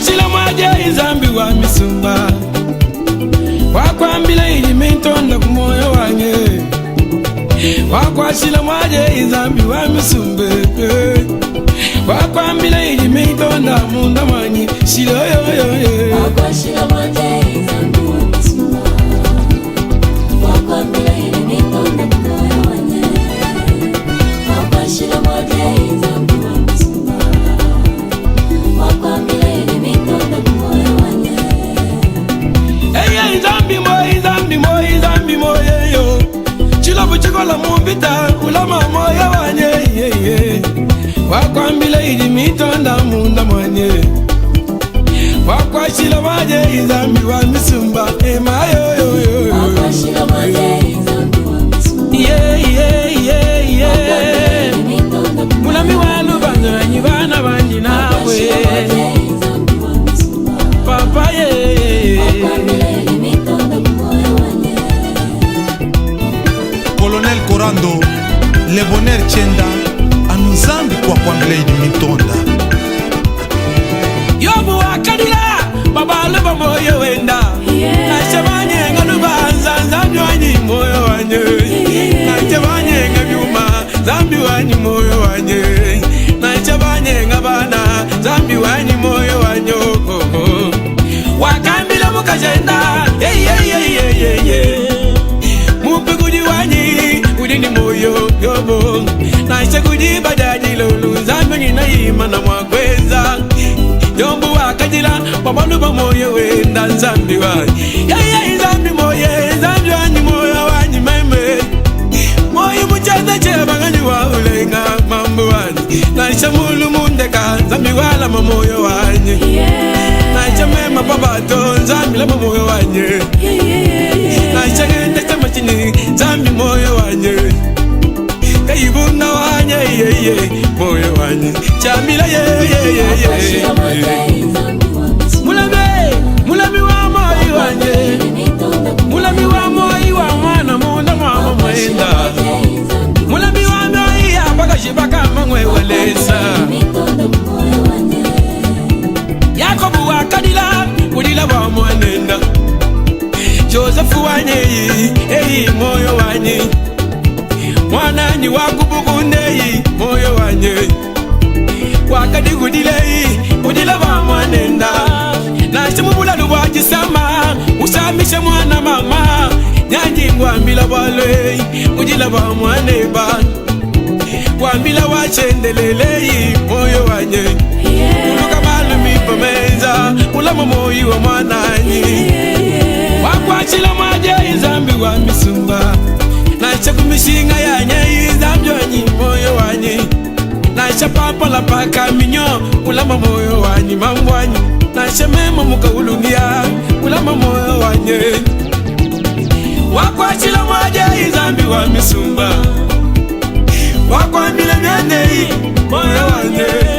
Wakwashila mwaje izambi wa misumba, wakwambila ilimintonda kumoyo wange. Wakwashila mwaje izambi wa misumbe, wakwambila ilimintonda munda mwanyi shilo yoyoye. Wakwashila mwaje izambi wa misumba, wakwambila ilimintonda kumoyo wange. Wakwashila mwaje izambi wa misumba, wakwambila ilimintonda kumoyo wange. Eye izambi mo yeyo, chilobu chikola mubita ulama moyo wanye. Wakwambila ilimintonda munda mwanyi, wakwashila mwaje izambi wa misumba, ema yoyoyo. Wakwashila mwaje izambi wa misumba, mulami walu banyanyi bana banji nawe. Papa Colonel Corando, le bonheur Chenda, anuzambi kwa kwambile ilimintonda. Yobu wakadila, baba luba moyo wenda. Nachabanye ngalubanza, zambi wanyi moyo wanye. Nachabanye ngabyuma, zambi wanyi moyo wanye. Nachabanye ngabana, zambi wanyi moyo wanyo. Wakambila mukajenda, mupe kuji wanyi, udini moyo yobo. Naisha kuji badaji lulu, zambi ngina ima na mwakweza. Yombu wakajila, babaluba moyo wenda zambi wanyi. Zambi moye, zambi wanyi moyo wanyi meme. Moyo muchaza cheba ganyi wa ulenga mambu wanyi. Naisha mulu mundeka, zambi wala mamoyo wanyi. Naisha mema babato, zambi la mamoyo wanyi. Naisha gende kama chini, zambi moyo wanyi. Kaibunda wanyi, moyo wanyi. Chamila Mulami wa moyo wanyi. Mulami wa moyo wa mwana munda mama mwenda. Mulami wa moyo ya baka shibaka mangwe walesa. Yakobu wakadila, kudila wa mwanenda. Joseph wanyi, moyo wanyi. Mwananyi wakubukundeyi, moyo wanyi. Wakadi kudila wa mwanenda. Nashe mubulalu wajisama, usamishe mwana mama. Nyanyi ngwambila walwe, kudila wa mwaneba. Wambila wachendeleleyi, moyo wanyi. Uluka malumi pameza, ulama moyo wa mwananyi. Wakwachila mwaje izambi wa misumba, naisha kumishinga yanyi izambi wanyi moyo wanyi. Naisha papa la paka minyo, ulama moyo wanyi mambo wanyi. Naisha mema muka ulungia, ulama moyo wanyi. Wakwachila mwaje izambi wa misumba, wakwambila nyanyi moyo wanyi.